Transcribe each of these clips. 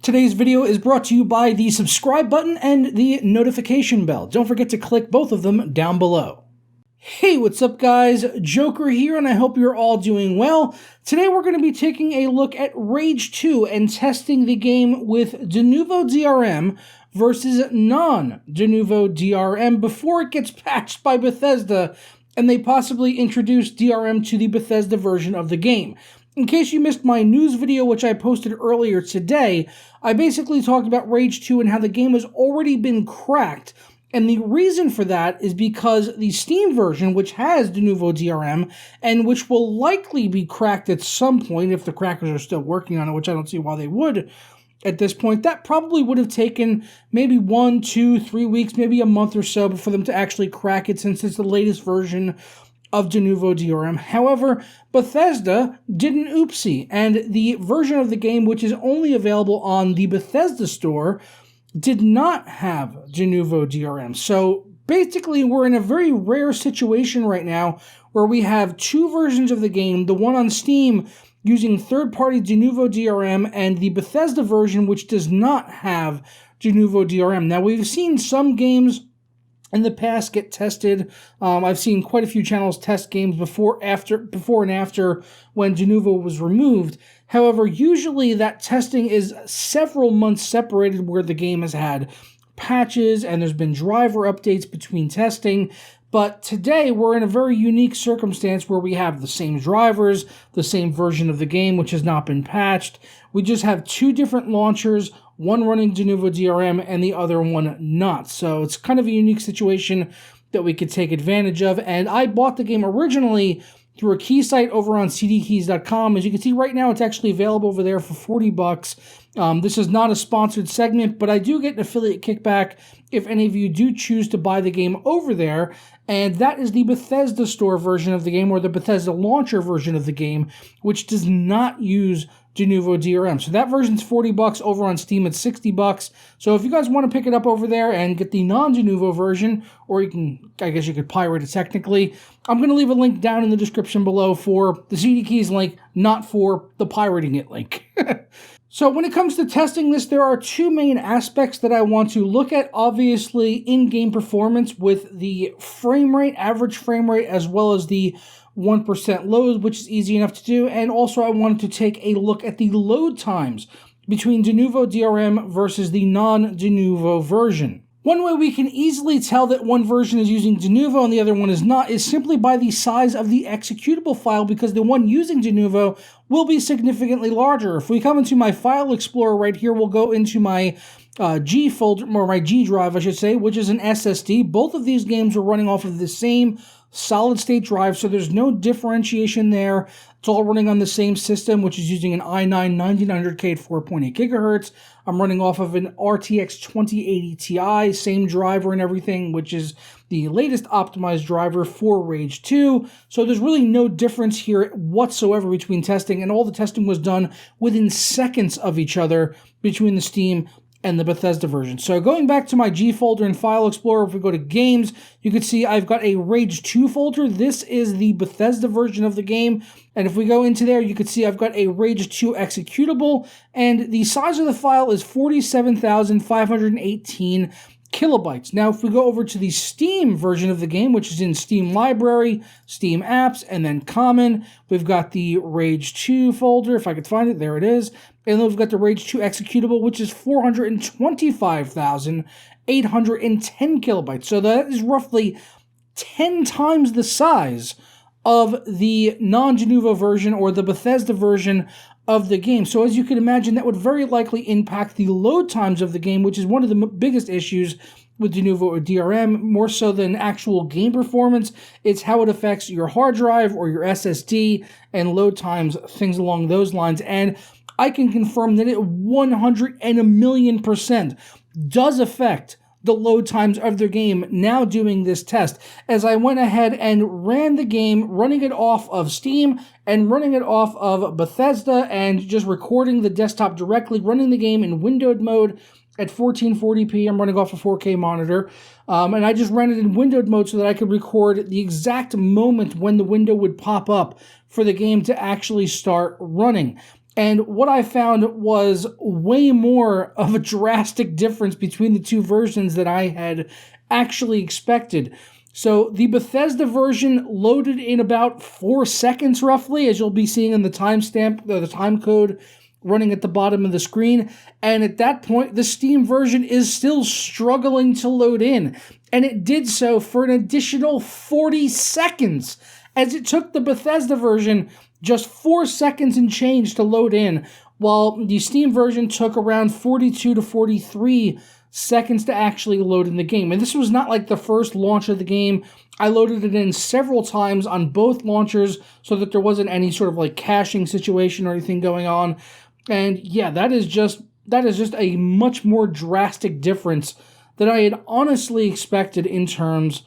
Today's video is brought to you by the subscribe button and the notification bell. Don't forget to click both of them down below. Hey, what's up guys? Joker here, and I hope you're all doing well. Today we're going to be taking a look at Rage 2 and testing the game with Denuvo DRM versus non-Denuvo DRM before it gets patched by Bethesda and they possibly introduce DRM to the Bethesda version of the game. In case you missed my news video, which I posted earlier today, I basically talked about Rage 2 and how the game has already been cracked. And the reason for that is because the Steam version, which has Denuvo DRM, and which will likely be cracked at some point if the crackers are still working on it, which I don't see why they would at this point, that probably would have taken maybe 1, 2, 3 weeks, maybe a month or so for them to actually crack it, since it's the latest version of Denuvo DRM. However, Bethesda did an oopsie, and the version of the game, which is only available on the Bethesda store, did not have Denuvo DRM. So basically, we're in a very rare situation right now where we have two versions of the game, the one on Steam using third-party Denuvo DRM and the Bethesda version, which does not have Denuvo DRM. Now, we've seen some games in the past get tested. I've seen quite a few channels test games before and after when Denuvo was removed. However, usually that testing is several months separated, where the game has had patches and there's been driver updates between testing. But today we're in a very unique circumstance where we have the same drivers, the same version of the game, which has not been patched. We just have two different launchers, one running Denuvo DRM and the other one not. So it's kind of a unique situation that we could take advantage of. And I bought the game originally through a key site over on cdkeys.com. As you can see right now, it's actually available over there for 40 bucks. This is not a sponsored segment, but I do get an affiliate kickback if any of you do choose to buy the game over there. And that is the Bethesda store version of the game, or the Bethesda launcher version of the game, which does not use Denuvo DRM. So that version's 40 bucks. Over on Steam, it's 60 bucks. So if you guys want to pick it up over there and get the non-Denuvo version, or you can, I guess you could pirate it technically, I'm going to leave a link down in the description below for the CD Keys link, not for the pirating it link. So when it comes to testing this, there are two main aspects that I want to look at. Obviously, in-game performance with the frame rate, average frame rate, as well as the 1% load, which is easy enough to do. And also I wanted to take a look at the load times between Denuvo DRM versus the non-Denuvo version. One way we can easily tell that one version is using Denuvo and the other one is not is simply by the size of the executable file, because the one using Denuvo will be significantly larger. If we come into my file explorer right here, we'll go into my G folder, or my G drive, I should say, which is an SSD. Both of these games are running off of the same solid-state drive, so there's no differentiation there. It's all running on the same system, which is using an i9 9900K at 4.8 gigahertz. I'm running off of an RTX 2080 Ti, same driver and everything, which is the latest optimized driver for Rage 2. So there's really no difference here whatsoever between testing, and all the testing was done within seconds of each other between the Steam and the Bethesda version. So going back to my G folder in File Explorer, if we go to Games, you can see I've got a Rage 2 folder. This is the Bethesda version of the game. And if we go into there, you can see I've got a Rage 2 executable, and the size of the file is 47,518 kilobytes. Now, if we go over to the Steam version of the game, which is in Steam Library, Steam Apps, and then Common, we've got the Rage 2 folder. If I could find it, there it is. And then we've got the Rage 2 executable, which is 425,810 kilobytes. So that is roughly 10 times the size of the non-Denuvo version, or the Bethesda version of the game. So as you can imagine, that would very likely impact the load times of the game, which is one of the biggest issues with Denuvo or DRM, more so than actual game performance. It's how it affects your hard drive or your SSD and load times, things along those lines. And I can confirm that it 100% does affect the load times of their game now doing this test, as I went ahead and ran the game, running it off of Steam and running it off of Bethesda, and just recording the desktop directly, running the game in windowed mode at 1440p. I'm running off a 4K monitor, and I just ran it in windowed mode so that I could record the exact moment when the window would pop up for the game to actually start running. And what I found was way more of a drastic difference between the two versions than I had actually expected. So the Bethesda version loaded in about 4 seconds roughly, as you'll be seeing in the timestamp, the time code running at the bottom of the screen. And at that point, the Steam version is still struggling to load in. And it did so for an additional 40 seconds, as it took the Bethesda version just 4 seconds and change to load in, while the Steam version took around 42 to 43 seconds to actually load in the game. And this was not like the first launch of the game. I loaded it in several times on both launchers so that there wasn't any sort of like caching situation or anything going on. And yeah, that is just a much more drastic difference than I had honestly expected in terms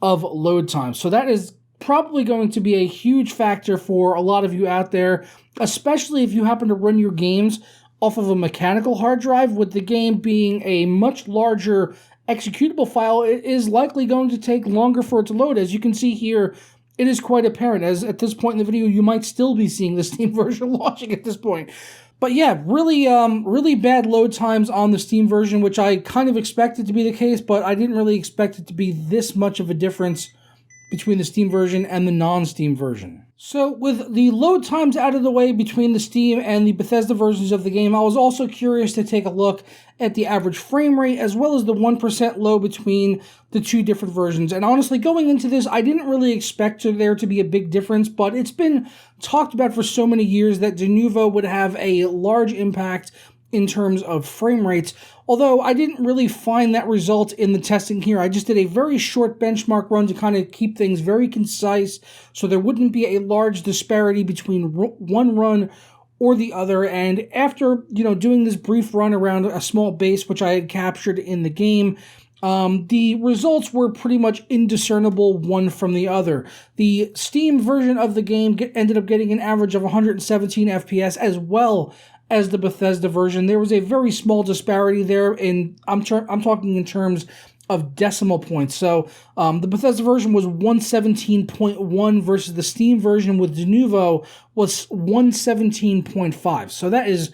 of load time. So that is probably going to be a huge factor for a lot of you out there, especially if you happen to run your games off of a mechanical hard drive. With the game being a much larger executable file, it is likely going to take longer for it to load. As you can see here, it is quite apparent, as at this point in the video, you might still be seeing the Steam version launching at this point. But yeah, really bad load times on the Steam version, which I kind of expected to be the case, but I didn't really expect it to be this much of a difference between the Steam version and the non-Steam version. So with the load times out of the way between the Steam and the Bethesda versions of the game, I was also curious to take a look at the average frame rate as well as the 1% low between the two different versions. And honestly, going into this, I didn't really expect there to be a big difference, but it's been talked about for so many years that Denuvo would have a large impact in terms of frame rates, although I didn't really find that result in the testing here. I just did a very short benchmark run to kind of keep things very concise so there wouldn't be a large disparity between one run or the other. And after, doing this brief run around a small base, which I had captured in the game, the results were pretty much indiscernible one from the other. The Steam version of the game ended up getting an average of 117 FPS as well as the Bethesda version. There was a very small disparity there, I'm talking in terms of decimal points. So the Bethesda version was 117.1 versus the Steam version with Denuvo was 117.5. So that is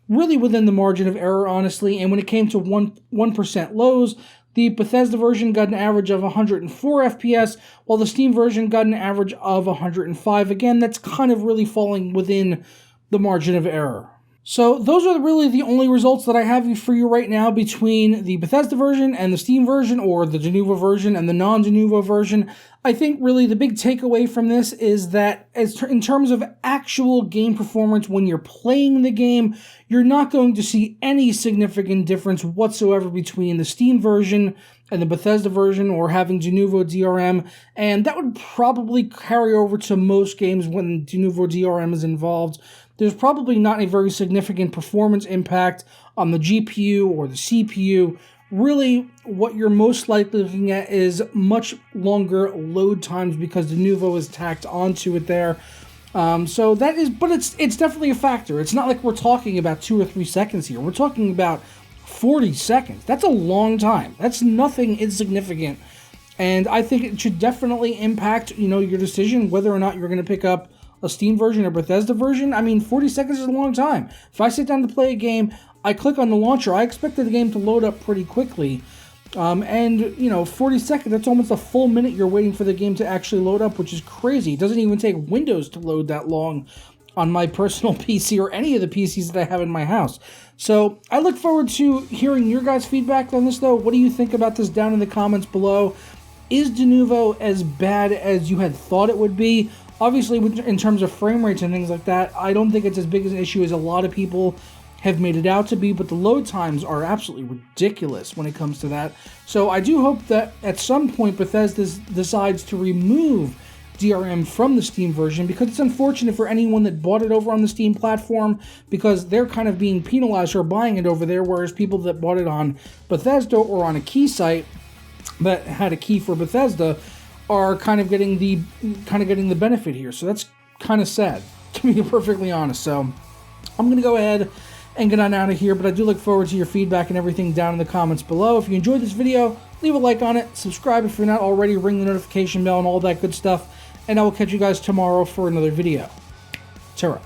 really within the margin of error, honestly. And when it came to 1% lows, the Bethesda version got an average of 104 FPS, while the Steam version got an average of 105. Again, that's kind of really falling within the margin of error. So those are really the only results that I have for you right now between the Bethesda version and the Steam version, or the Denuvo version and the non-Denuvo version. I think really the big takeaway from this is that in terms of actual game performance when you're playing the game, you're not going to see any significant difference whatsoever between the Steam version and the Bethesda version, or having Denuvo DRM, and that would probably carry over to most games when Denuvo DRM is involved. There's probably not a very significant performance impact on the GPU or the CPU. Really, what you're most likely looking at is much longer load times because Denuvo is tacked onto it there. So that is, but it's definitely a factor. It's not like we're talking about 2 or 3 seconds here. We're talking about 40 seconds. That's a long time. That's nothing insignificant. And I think it should definitely impact, your decision whether or not you're going to pick up a Steam version or Bethesda version. I mean, 40 seconds is a long time. If I sit down to play a game, I click on the launcher, I expect the game to load up pretty quickly. 40 seconds, that's almost a full minute you're waiting for the game to actually load up, which is crazy. It doesn't even take Windows to load that long on my personal PC or any of the PCs that I have in my house. So I look forward to hearing your guys' feedback on this, though. What do you think about this down in the comments below? Is Denuvo as bad as you had thought it would be? Obviously, in terms of frame rates and things like that, I don't think it's as big an issue as a lot of people have made it out to be, but the load times are absolutely ridiculous when it comes to that. So I do hope that at some point Bethesda decides to remove DRM from the Steam version, because it's unfortunate for anyone that bought it over on the Steam platform, because they're kind of being penalized for buying it over there, whereas people that bought it on Bethesda or on a key site that had a key for Bethesda are kind of getting the benefit here. So that's kind of sad, to be perfectly honest. So I'm going to go ahead and get on out of here, but I do look forward to your feedback and everything down in the comments below. If you enjoyed this video, leave a like on it, subscribe if you're not already, ring the notification bell and all that good stuff, and I will catch you guys tomorrow for another video. Ta-ra.